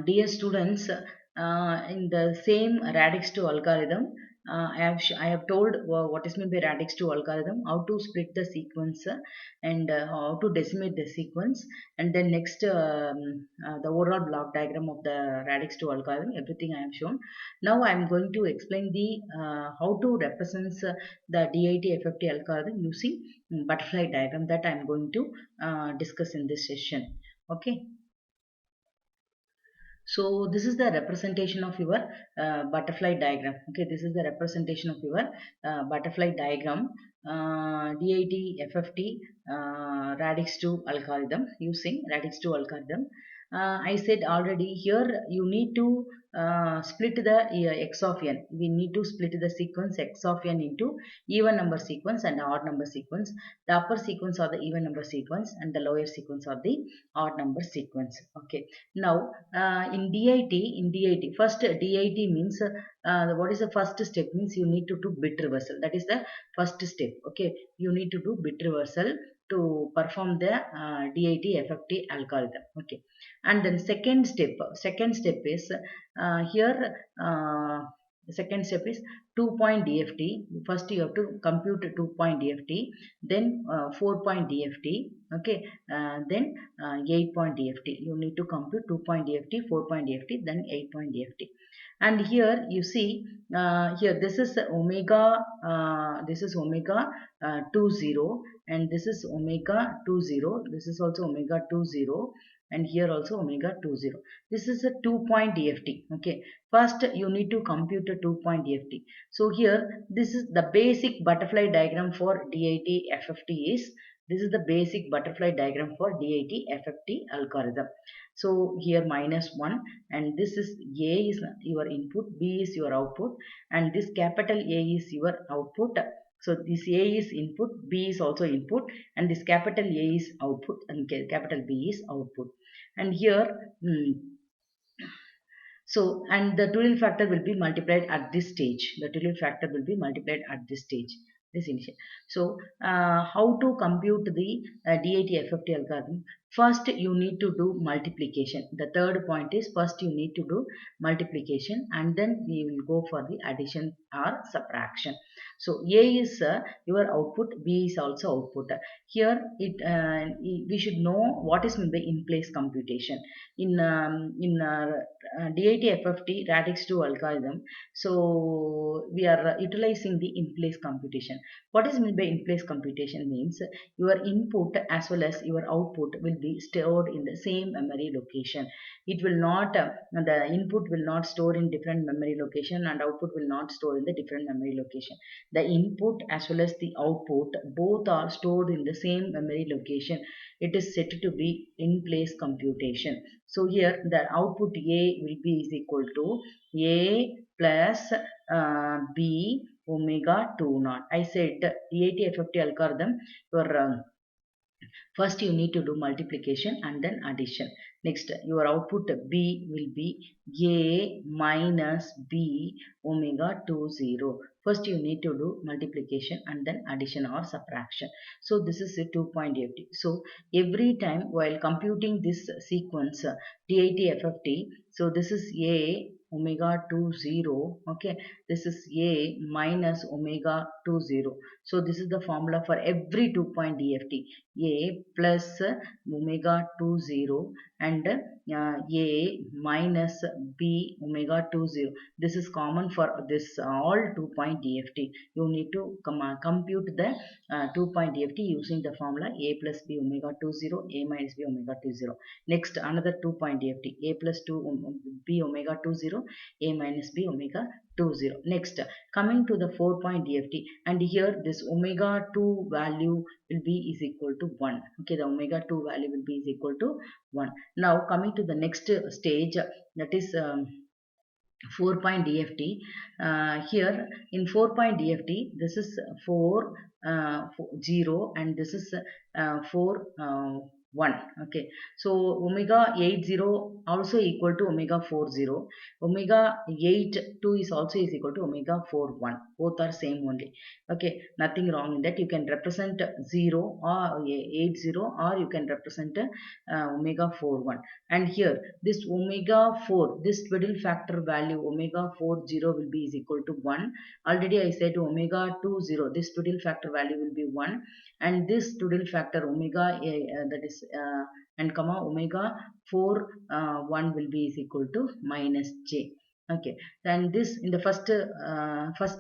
Dear students, in the same radix 2 algorithm, I have told what is meant by radix 2 algorithm, how to split the sequence and how to decimate the sequence, and then next the overall block diagram of the radix 2 algorithm, everything I have shown. Now I am going to explain the how to represent the DIT FFT algorithm using butterfly diagram that I am going to discuss in this session. Okay. So this is the representation of your butterfly diagram. Okay, this is the representation of your butterfly diagram. DIT FFT radix 2 algorithm, using radix 2 algorithm. I said already, here you need to split the x of n. We need to split the sequence x of n into even number sequence and odd number sequence. The upper sequence are the even number sequence and the lower sequence are the odd number sequence. Okay. Now in DIT, first DIT means what is the first step, means you need to do bit reversal. That is the first step. Okay, you need to do bit reversal to perform the DIT FFT algorithm. Okay, and then second step is here. Second step is 2-point DFT. First you have to compute 2-point DFT, then 4-point DFT. Okay, then 8-point DFT. You need to compute 2-point DFT, 4-point DFT, then 8-point DFT. And here you see, here this is omega 20, and this is omega 20. This is also omega 20, and here also omega 20. This is a 2-point DFT. Okay, first you need to compute a 2-point DFT. So here this is the basic butterfly diagram for DIT FFT is. This is the basic butterfly diagram for DIT FFT algorithm. So here -1, and this is A is your input, B is your output, and this capital A is your output. So this A is input, B is also input, and this capital A is output, and capital B is output. And here, so, and the Tulip factor will be multiplied at this stage. The Tulip factor will be multiplied at this stage. This initial. So, how to compute the DIT FFT algorithm? First, you need to do multiplication. The third point is, first you need to do multiplication, and then we will go for the addition or subtraction. So, A is your output, B is also output. Here, we should know what is meant by in place computation. In DIT FFT radix 2 algorithm, so we are utilizing the in place computation. What is meant by in place computation means your input as well as your output will be stored in the same memory location. It will not, the input will not store in different memory location, and output will not store in the different memory location. The input as well as the output both are stored in the same memory location. It is said to be in place computation. So here the output A will be is equal to A plus B omega 2 naught. I said DIT FFT algorithm, your first you need to do multiplication and then addition. Next, your output B will be A minus B omega 20. First you need to do multiplication and then addition or subtraction. So this is a 2-point DFT. So every time while computing this sequence DIT FFT, so this is A omega 20. Okay, this is A minus omega 20. So this is the formula for every 2-point DFT. A plus omega 20 and A minus B omega 20. This is common for this all 2-point DFT. You need to compute the 2-point DFT using the formula A plus B omega 20, A minus B omega 20. Next, another 2-point DFT, A plus 2 B omega 20, A minus B omega 20. Next, coming to the 4-point DFT, and here this omega 2 value will be is equal to 1. Okay, the omega 2 value will be is equal to 1. Now coming to the next stage, that is 4-point DFT. Here in 4-point DFT, this is 4 0, and this is 4 1. Okay, so omega 80 also equal to omega 40. Omega 82 is also is equal to omega 41. Both are same only. Okay, nothing wrong in that. You can represent 0 or 80, or you can represent omega 41. And here this omega 4, this twiddle factor value omega 40 will be is equal to 1. Already I said omega 20, this twiddle factor value will be 1, and this twiddle factor omega that is and comma omega 4 1 will be is equal to minus j. Okay, then this in the first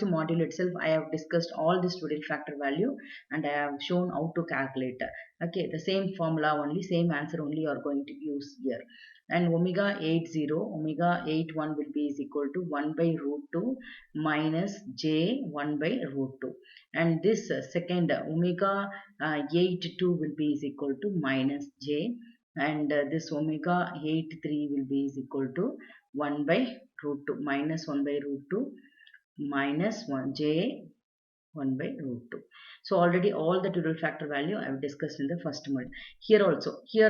module itself I have discussed all this twiddle factor value, and I have shown how to calculate. Okay, the same formula only, same answer only you are going to use here. And omega 80 omega 81 will be is equal to 1 by root 2 minus j 1 by root 2, and this second omega 82 will be is equal to minus j, and this omega 83 will be is equal to 1 by root 2 minus 1 by root 2 minus 1 j 1 by root 2. So already all the twiddle factor value I have discussed in the first module. Here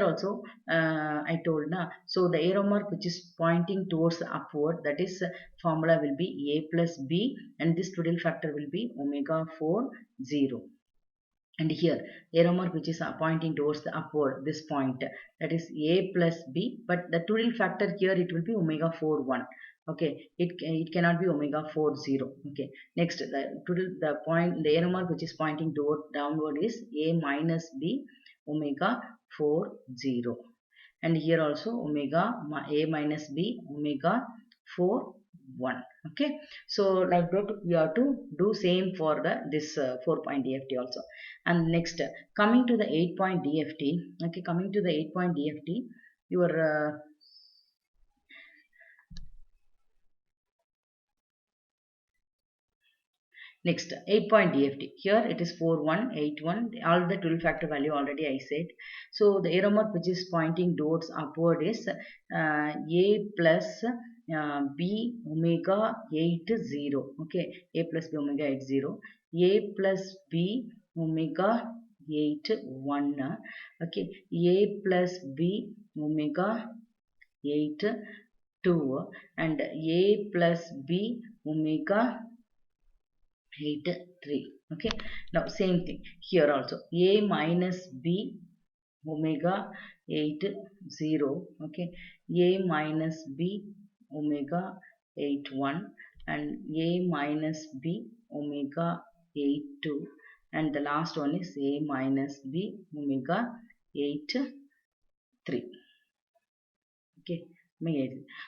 also I told na. So the arrow mark which is pointing towards the upward, that is formula will be a plus b, and this twiddle factor will be omega 4 0. And here arrow mark which is pointing towards the upward, this point, that is a plus b, but the twiddle factor here it will be omega 4 1. Okay, it cannot be omega 4 0. Okay, next the point, the arrow mark which is pointing toward downward is a minus b omega 4 0, and here also omega a minus b omega 4 1. Okay, so like that we have to do same for the this 4-point DFT also. And next coming to the 8-point DFT. Okay, coming to the 8-point DFT, your next 8-point DFT. Here it is 4 1 8 1, all the twiddle factor value already I said. So the arrow mark which is pointing towards upward is a plus b omega 80. Okay, a plus b omega 80, a plus b omega 81. Okay, a plus b omega 82, and a plus b omega 83. Okay, now same thing here also, a minus b omega 80. Okay, a minus b omega 81, and a minus b omega 82, and the last one is a minus b omega 83. Okay,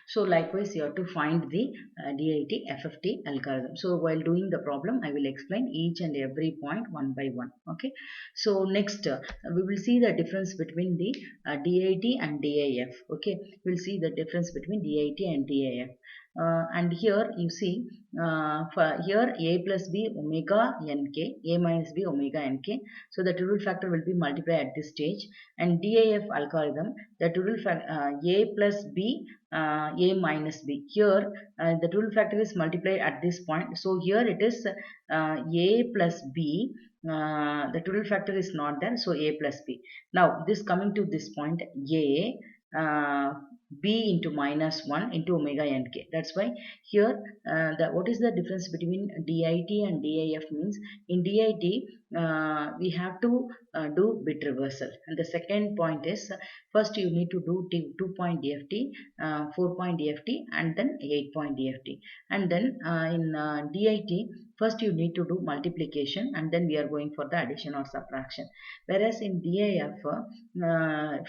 so likewise you have to find the DIT FFT algorithm. So while doing the problem I will explain each and every point one by one. Okay, so next we will see the difference between the DIT and DIF. Okay, we'll see the difference between DIT and DIF. And here you see for here a plus b omega nk, a minus b omega nk. So the twiddle factor will be multiplied at this stage. And DIF algorithm, the twiddle factor a plus b a minus b. Here the twiddle factor is multiplied at this point. So here it is a plus b. The twiddle factor is not there, so a plus b. Now this coming to this point, a b into minus 1 into omega nk. That's why here what is the difference between DIT and DIF means, in DIT we have to do bit reversal, and the second point is first you need to do 2-point DFT, 4-point DFT, and then 8-point DFT. And then in DIT first you need to do multiplication, and then we are going for the addition or subtraction. Whereas in DIF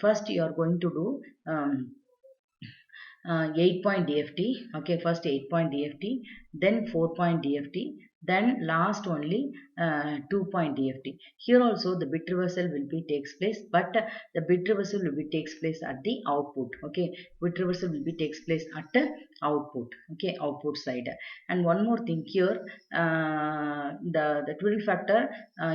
first you are going to do 8-point DFT. Okay, first 8-point DFT, then 4-point DFT, then last only 2-point DFT. Here also the bit reversal will be takes place, but the bit reversal will be takes place at the output. Okay, bit reversal will be takes place at the output. Okay, output side. And one more thing here, the twiddle factor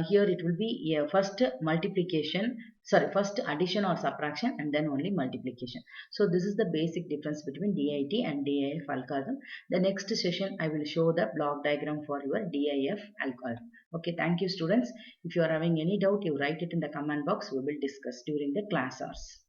here it will be first multiplication, sorry, first addition or subtraction, and then only multiplication. So this is the basic difference between DIT and DIF algorithm. The next session I will show the block diagram for your our DIF algorithm. Okay, thank you students. If you are having any doubt, you write it in the comment box. We will discuss during the class hours.